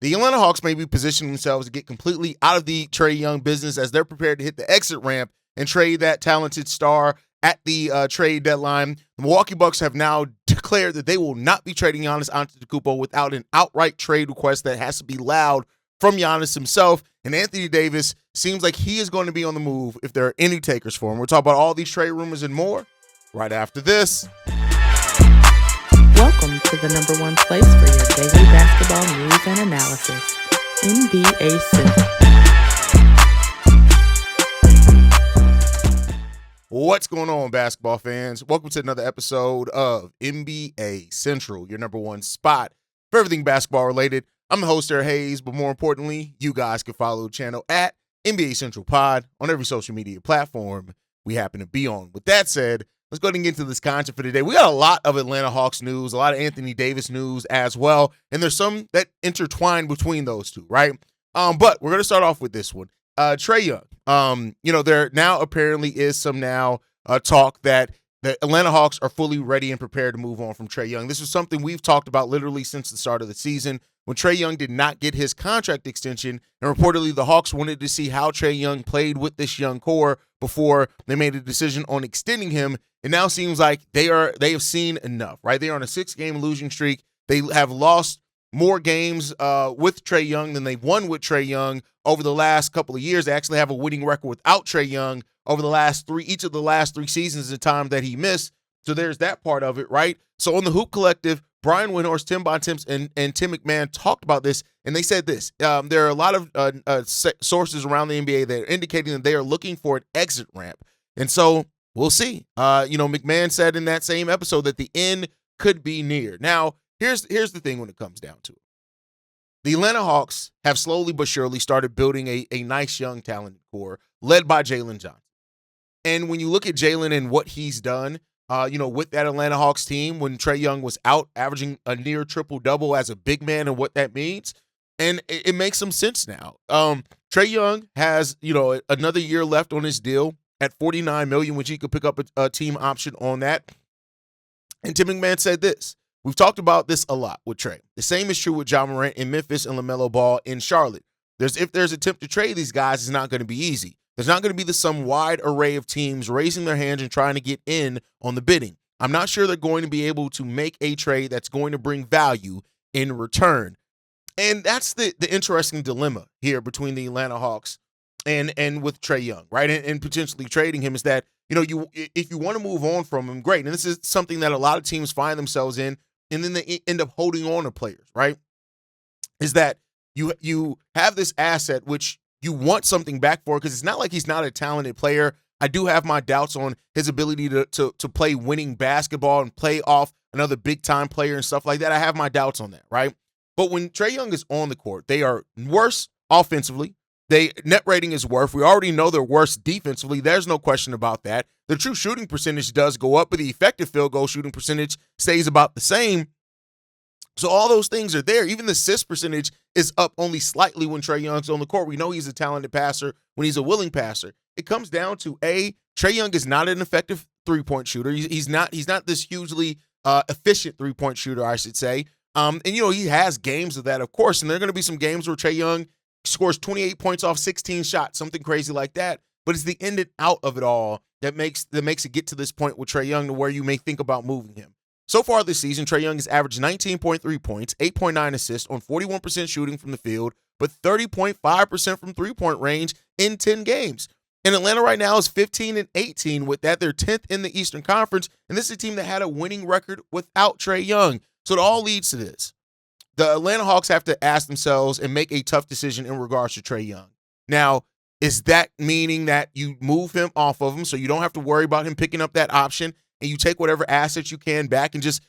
The Atlanta Hawks may be positioning themselves to get completely out of the Trae Young business as they're prepared to hit the exit ramp and trade that talented star at the trade deadline. The Milwaukee Bucks have now declared that they will not be trading Giannis Antetokounmpo without an outright trade request that has to be loud from Giannis himself. And Anthony Davis seems like he is going to be on the move if there are any takers for him. We'll talk about all these trade rumors and more right after this. Welcome to the number one place for your daily basketball news and analysis, NBA Central. What's going on, basketball fans? Welcome to another episode of NBA Central, your number one spot for everything basketball related. I'm the host there, Haize, but more importantly, you guys can follow the channel at NBA Central Pod on every social media platform we happen to be on. With that said, let's go ahead and get into this content for today. We got a lot of Atlanta Hawks news, a lot of Anthony Davis news as well, and there's some that intertwine between those two, right? But we're going to start off with this one. Trae Young. There now apparently is some talk that the Atlanta Hawks are fully ready and prepared to move on from Trae Young. This is something we've talked about literally since the start of the season when Trae Young did not get his contract extension, and reportedly the Hawks wanted to see how Trae Young played with this young core before they made a decision on extending him. It now seems like they have seen enough, right? They are on a 6-game losing streak. They have lost more games with Trae Young than they've won with Trae Young over the last couple of years. They actually have a winning record without Trae Young over each of the last three seasons, the time that he missed. So there's that part of it, right? So on the Hoop Collective, Brian Windhorst, Tim Bontemps, and Tim McMahon talked about this, and they said this. There are a lot of sources around the NBA that are indicating that they are looking for an exit ramp. And so we'll see. McMahon said in that same episode that the end could be near. Now, here's the thing when it comes down to it. The Atlanta Hawks have slowly but surely started building a nice young talented core led by Jalen Johnson. And when you look at Jalen and what he's done, with that Atlanta Hawks team when Trae Young was out, averaging a near triple-double as a big man and what that means, and it makes some sense now. Trae Young has, another year left on his deal at $49 million, which he could pick up a team option on that. And Tim McMahon said this. We've talked about this a lot with Trae. The same is true with Ja Morant in Memphis and LaMelo Ball in Charlotte. If there's an attempt to trade these guys, it's not going to be easy. There's not going to be some wide array of teams raising their hands and trying to get in on the bidding. I'm not sure they're going to be able to make a trade that's going to bring value in return. And that's the interesting dilemma here between the Atlanta Hawks and with Trae Young, right? And potentially trading him is that, if you want to move on from him, great. And this is something that a lot of teams find themselves in, and then they end up holding on to players, right? Is that you have this asset which you want something back for, because it's not like he's not a talented player. I do have my doubts on his ability to play winning basketball and play off another big-time player and stuff like that. I have my doubts on that, right? But when Trae Young is on the court, they are worse offensively. Net rating is worse. We already know they're worse defensively. There's no question about that. The true shooting percentage does go up, but the effective field goal shooting percentage stays about the same. So all those things are there. Even the assist percentage is up only slightly when Trae Young's on the court. We know he's a talented passer when he's a willing passer. It comes down to, Trae Young is not an effective three-point shooter. He's not this hugely efficient three-point shooter, I should say. He has games of that, of course, and there are going to be some games where Trae Young scores 28 points off 16 shots, something crazy like that. But it's the in and out of it all that makes it get to this point with Trae Young to where you may think about moving him. So far this season, Trae Young has averaged 19.3 points, 8.9 assists on 41% shooting from the field, but 30.5% from three-point range in 10 games. And Atlanta right now is 15-18 with that. They're 10th in the Eastern Conference, and this is a team that had a winning record without Trae Young. So it all leads to this. The Atlanta Hawks have to ask themselves and make a tough decision in regards to Trae Young. Now, is that meaning that you move him off of him so you don't have to worry about him picking up that option, and you take whatever assets you can back and just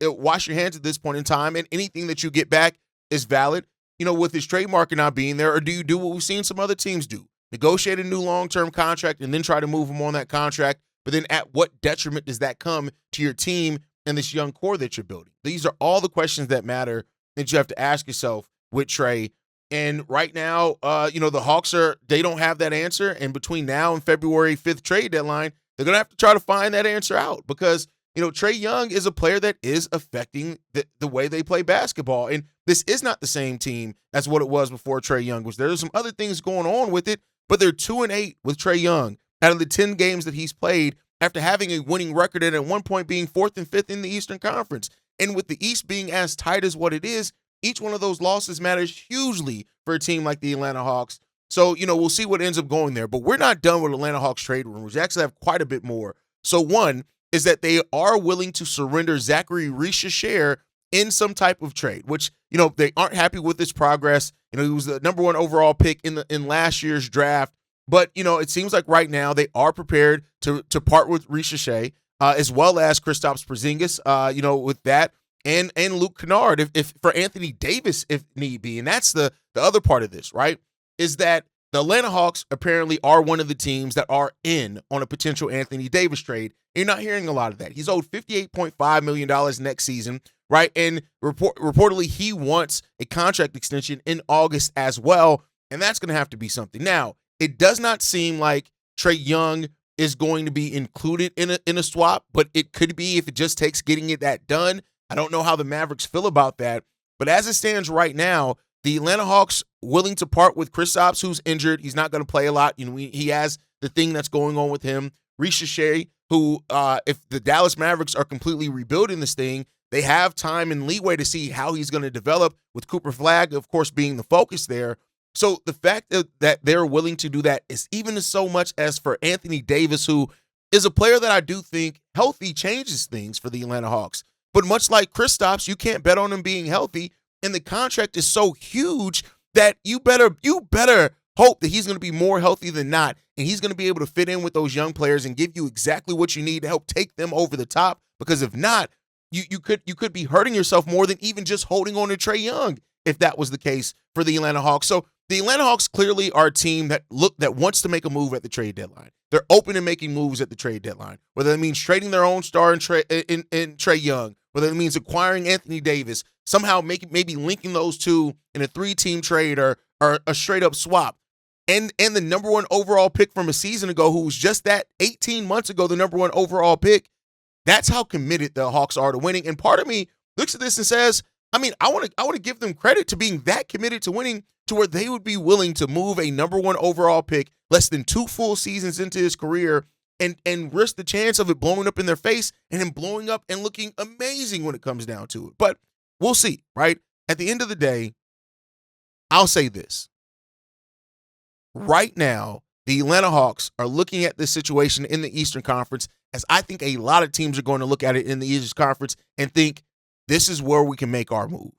wash your hands at this point in time, and anything that you get back is valid, with his trade market not being there? Or do you do what we've seen some other teams do? Negotiate a new long-term contract and then try to move him on that contract, but then at what detriment does that come to your team and this young core that you're building? These are all the questions that matter that you have to ask yourself with Trae. And right now, the Hawks they don't have that answer. And between now and February 5th trade deadline, they're going to have to try to find that answer out, because Trae Young is a player that is affecting the way they play basketball. And this is not the same team as what it was before Trae Young was there. There's some other things going on with it, but they're 2-8 with Trae Young out of the 10 games that he's played after having a winning record and at one point being 4th and 5th in the Eastern Conference. And with the East being as tight as what it is, each one of those losses matters hugely for a team like the Atlanta Hawks. So, we'll see what ends up going there. But we're not done with Atlanta Hawks trade rumors. We actually have quite a bit more. So one is that they are willing to surrender Zachary Richer in some type of trade, which, they aren't happy with his progress. He was the number 1 overall pick in last year's draft. But, it seems like right now they are prepared to part with Richer, as well as Kristaps Porzingis, with that, and Luke Kennard if for Anthony Davis if need be. And that's the other part of this, right, is that the Atlanta Hawks apparently are one of the teams that are in on a potential Anthony Davis trade. You're not hearing a lot of that. He's owed $58.5 million next season, right? And reportedly he wants a contract extension in August as well, and that's going to have to be something. Now, it does not seem like Trae Young is going to be included in a swap, but it could be if it just takes getting that done. I don't know how the Mavericks feel about that, but as it stands right now, the Atlanta Hawks willing to part with Kristaps, who's injured. He's not going to play a lot. He has the thing that's going on with him. Richer, who, if the Dallas Mavericks are completely rebuilding this thing, they have time and leeway to see how he's going to develop, with Cooper Flagg, of course, being the focus there. So the fact that they're willing to do that is even so much as for Anthony Davis, who is a player that I do think healthy changes things for the Atlanta Hawks. But much like Kristaps, you can't bet on him being healthy. And the contract is so huge that you better hope that he's going to be more healthy than not, and he's going to be able to fit in with those young players and give you exactly what you need to help take them over the top. Because if not, you could be hurting yourself more than even just holding on to Trae Young if that was the case for the Atlanta Hawks. So the Atlanta Hawks clearly are a team that wants to make a move at the trade deadline. They're open to making moves at the trade deadline, whether that means trading their own star in Trae Young, whether it means acquiring Anthony Davis, somehow maybe linking those two in a 3-team trade or a straight-up swap. And the number 1 overall pick from a season ago, who was just that 18 months ago, the number 1 overall pick. That's how committed the Hawks are to winning. And part of me looks at this and says, I want to give them credit to being that committed to winning, to where they would be willing to move a number 1 overall pick less than 2 full seasons into his career and risk the chance of it blowing up in their face and him blowing up and looking amazing when it comes down to it. But we'll see, right? At the end of the day, I'll say this. Right now, the Atlanta Hawks are looking at this situation in the Eastern Conference, as I think a lot of teams are going to look at it in the Eastern Conference and think, this is where we can make our move.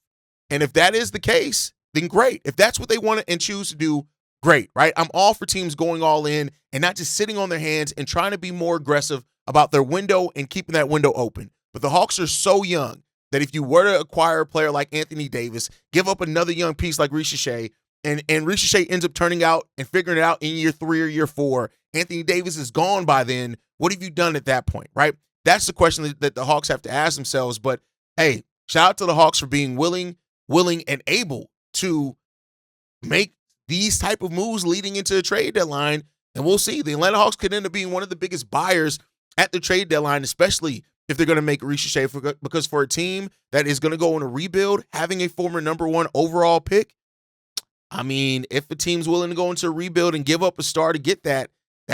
And if that is the case, then great. If that's what they want and choose to do, great, right? I'm all for teams going all in and not just sitting on their hands and trying to be more aggressive about their window and keeping that window open. But the Hawks are so young that if you were to acquire a player like Anthony Davis, give up another young piece like Richer, and Richer ends up turning out and figuring it out in year 3 or year 4, Anthony Davis is gone by then. What have you done at that point, right? That's the question that the Hawks have to ask themselves. But hey, shout out to the Hawks for being willing and able to make these type of moves leading into the trade deadline. And we'll see. The Atlanta Hawks could end up being one of the biggest buyers at the trade deadline, especially if they're going to make Richer, because for a team that is going to go on a rebuild, having a former number 1 overall pick, if a team's willing to go into a rebuild and give up a star to get that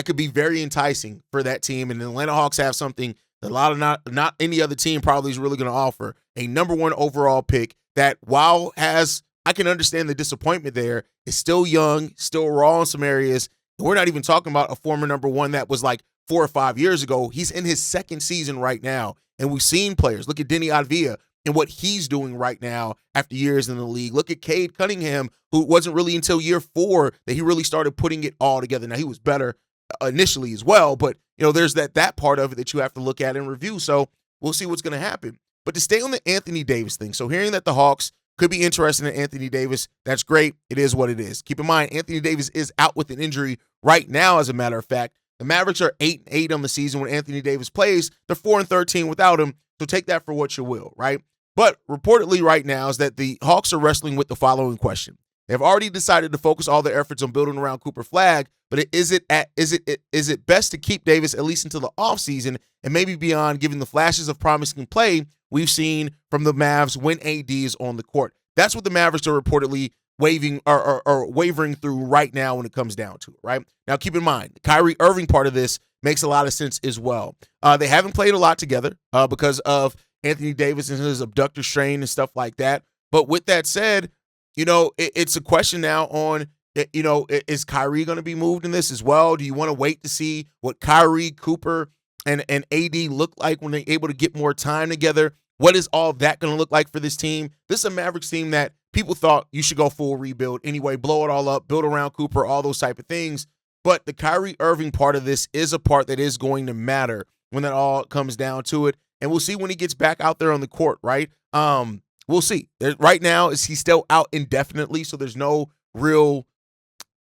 could be very enticing for that team. And the Atlanta Hawks have something that not any other team probably is really going to offer, a number 1 overall pick that, while I can understand the disappointment there, is still young, still raw in some areas. And we're not even talking about a former number 1 that was like 4 or 5 years ago. He's in his 2nd season right now. And we've seen players. Look at Denny Avdija and what he's doing right now after years in the league. Look at Cade Cunningham, who wasn't really until year 4 that he really started putting it all together. Now, he was better initially as well, but there's that part of it that you have to look at and review. So we'll see what's going to happen. But to stay on the Anthony Davis thing, so hearing that the Hawks could be interested in Anthony Davis, that's great. It is what it is. Keep in mind, Anthony Davis is out with an injury right now, as a matter of fact. The Mavericks are 8-8 on the season when Anthony Davis plays. They're 4-13 without him, so take that for what you will, right? But reportedly right now is that the Hawks are wrestling with the following question. They've already decided to focus all their efforts on building around Cooper Flag, but is it best to keep Davis at least until the offseason and maybe beyond, given the flashes of promising play we've seen from the Mavs when AD is on the court? That's what the Mavericks are reportedly wavering through right now when it comes down to it, right? Now, keep in mind, the Kyrie Irving part of this makes a lot of sense as well. They haven't played a lot together because of Anthony Davis and his abductor strain and stuff like that. But with that said, it's a question now on, is Kyrie going to be moved in this as well? Do you want to wait to see what Kyrie, Cooper, and AD look like when they're able to get more time together? What is all of that going to look like for this team? This is a Mavericks team that people thought you should go full rebuild anyway, blow it all up, build around Cooper, all those type of things. But the Kyrie Irving part of this is a part that is going to matter when that all comes down to it. And we'll see when he gets back out there on the court, right? We'll see. Right now, he's still out indefinitely, so there's no real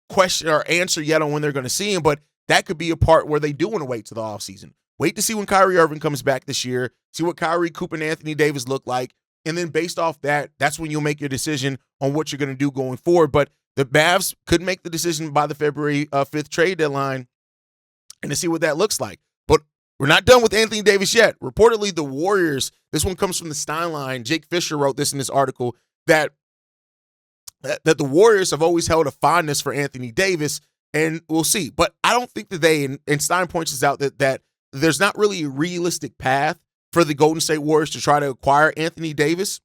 question or answer yet on when they're going to see him. But that could be a part where they do want to wait to the offseason. Wait to see when Kyrie Irving comes back this year, see what Kyrie, Cooper, and Anthony Davis look like. And then based off that, that's when you'll make your decision on what you're going to do going forward. But the Mavs could make the decision by the February 5th trade deadline and to see what that looks like. But we're not done with Anthony Davis yet. Reportedly, the Warriors, this one comes from the Steinline. Jake Fisher wrote this in this article, that the Warriors have always held a fondness for Anthony Davis, and we'll see. But I don't think that and Stein points this out, that there's not really a realistic path for the Golden State Warriors to try to acquire Anthony Davis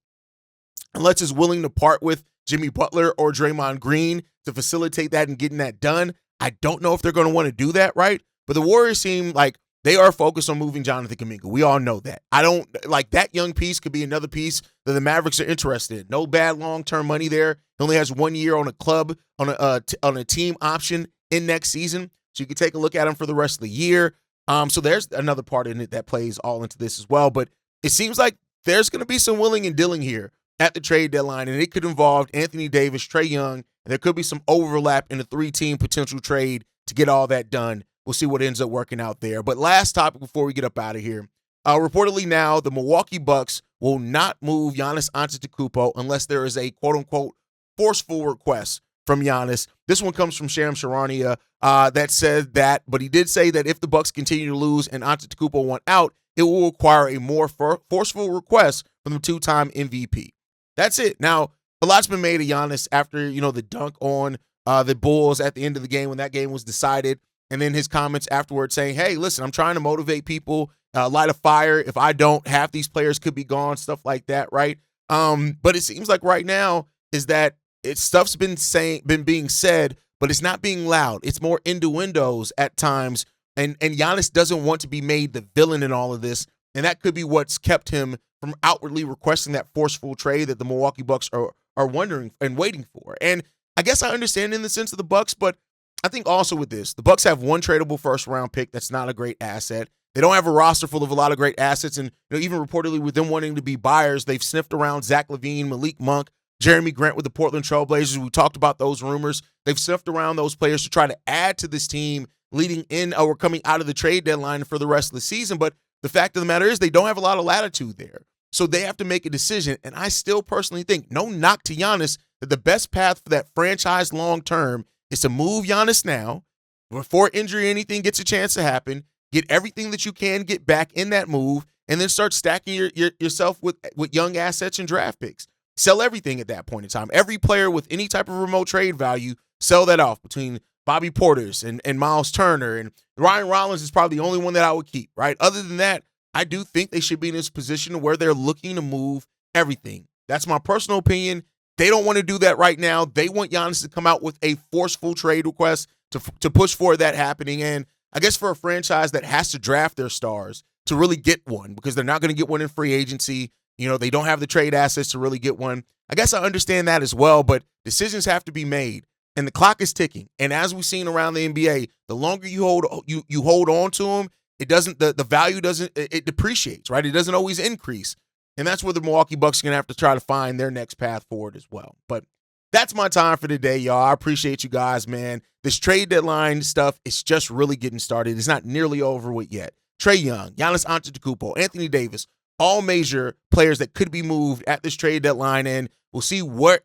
unless it's willing to part with Jimmy Butler or Draymond Green to facilitate that and getting that done. I don't know if they're going to want to do that, right? But the Warriors seem like they are focused on moving Jonathan Kuminga. We all know that. I don't like that young piece could be another piece that the Mavericks are interested in. No bad long-term money there. He only has 1 year on a club, on a team option in next season. So you can take a look at him for the rest of the year. So there's another part in it that plays all into this as well. But it seems like there's going to be some willing and dealing here at the trade deadline, and it could involve Anthony Davis, Trae Young, and there could be some overlap in the 3-team potential trade to get all that done. We'll see what ends up working out there. But last topic before we get up out of here. Reportedly now, the Milwaukee Bucks will not move Giannis Antetokounmpo unless there is a quote-unquote forceful request from Giannis. This one comes from Shams Charania that said that, but he did say that if the Bucks continue to lose and Antetokounmpo want out, it will require a more forceful request from the 2-time MVP. That's it. Now, a lot's been made of Giannis after, the dunk on the Bulls at the end of the game when that game was decided. And then his comments afterwards saying, hey, listen, I'm trying to motivate people, light a fire. If I don't, half these players could be gone, stuff like that, right? But it seems like right now is that stuff's been being said, but it's not being loud. It's more innuendos at times. And Giannis doesn't want to be made the villain in all of this. And that could be what's kept him from outwardly requesting that forceful trade that the Milwaukee Bucks are wondering and waiting for. And I guess I understand in the sense of the Bucks, but I think also with this, the Bucks have one tradable first-round pick that's not a great asset. They don't have a roster full of a lot of great assets, and even reportedly with them wanting to be buyers, they've sniffed around Zach LaVine, Malik Monk, Jeremy Grant with the Portland Trail Blazers. We talked about those rumors. They've sniffed around those players to try to add to this team leading in or coming out of the trade deadline for the rest of the season. But the fact of the matter is they don't have a lot of latitude there. So they have to make a decision. And I still personally think, no knock to Giannis, that the best path for that franchise long-term is to move Giannis now before injury or anything gets a chance to happen, get everything that you can get back in that move, and then start stacking yourself with young assets and draft picks. Sell everything at that point in time. Every player with any type of remote trade value, sell that off between Bobby Portis and Miles Turner. And Ryan Rollins is probably the only one that I would keep, right? Other than that, I do think they should be in this position where they're looking to move everything. That's my personal opinion. They don't want to do that right now. They want Giannis to come out with a forceful trade request to push for that happening. And I guess for a franchise that has to draft their stars to really get one, because they're not going to get one in free agency, they don't have the trade assets to really get one. I guess I understand that as well, but decisions have to be made, and the clock is ticking. And as we've seen around the NBA, the longer you hold on to them, it doesn't the value doesn't it depreciates, right? It doesn't always increase. And that's where the Milwaukee Bucks are going to have to try to find their next path forward as well. But that's my time for today, y'all. I appreciate you guys, man. This trade deadline stuff is just really getting started. It's not nearly over with yet. Trae Young, Giannis Antetokounmpo, Anthony Davis, all major players that could be moved at this trade deadline, and we'll see where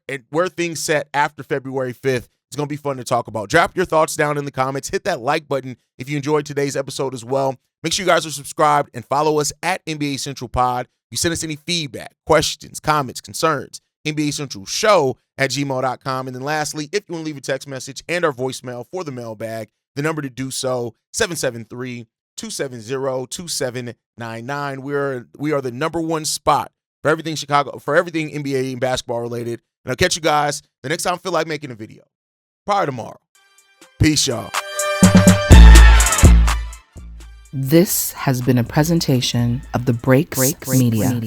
things set after February 5th. It's going to be fun to talk about. Drop your thoughts down in the comments. Hit that like button if you enjoyed today's episode as well. Make sure you guys are subscribed and follow us at NBA Central Pod. If you send us any feedback, questions, comments, concerns, NBA Central Show at gmail.com. And then lastly, if you want to leave a text message and our voicemail for the mailbag, the number to do so, 773-270-2799. We are the number one spot for everything Chicago, for everything NBA and basketball related. And I'll catch you guys the next time I feel like making a video. Probably tomorrow. Peace, y'all. This has been a presentation of the Breaks Media.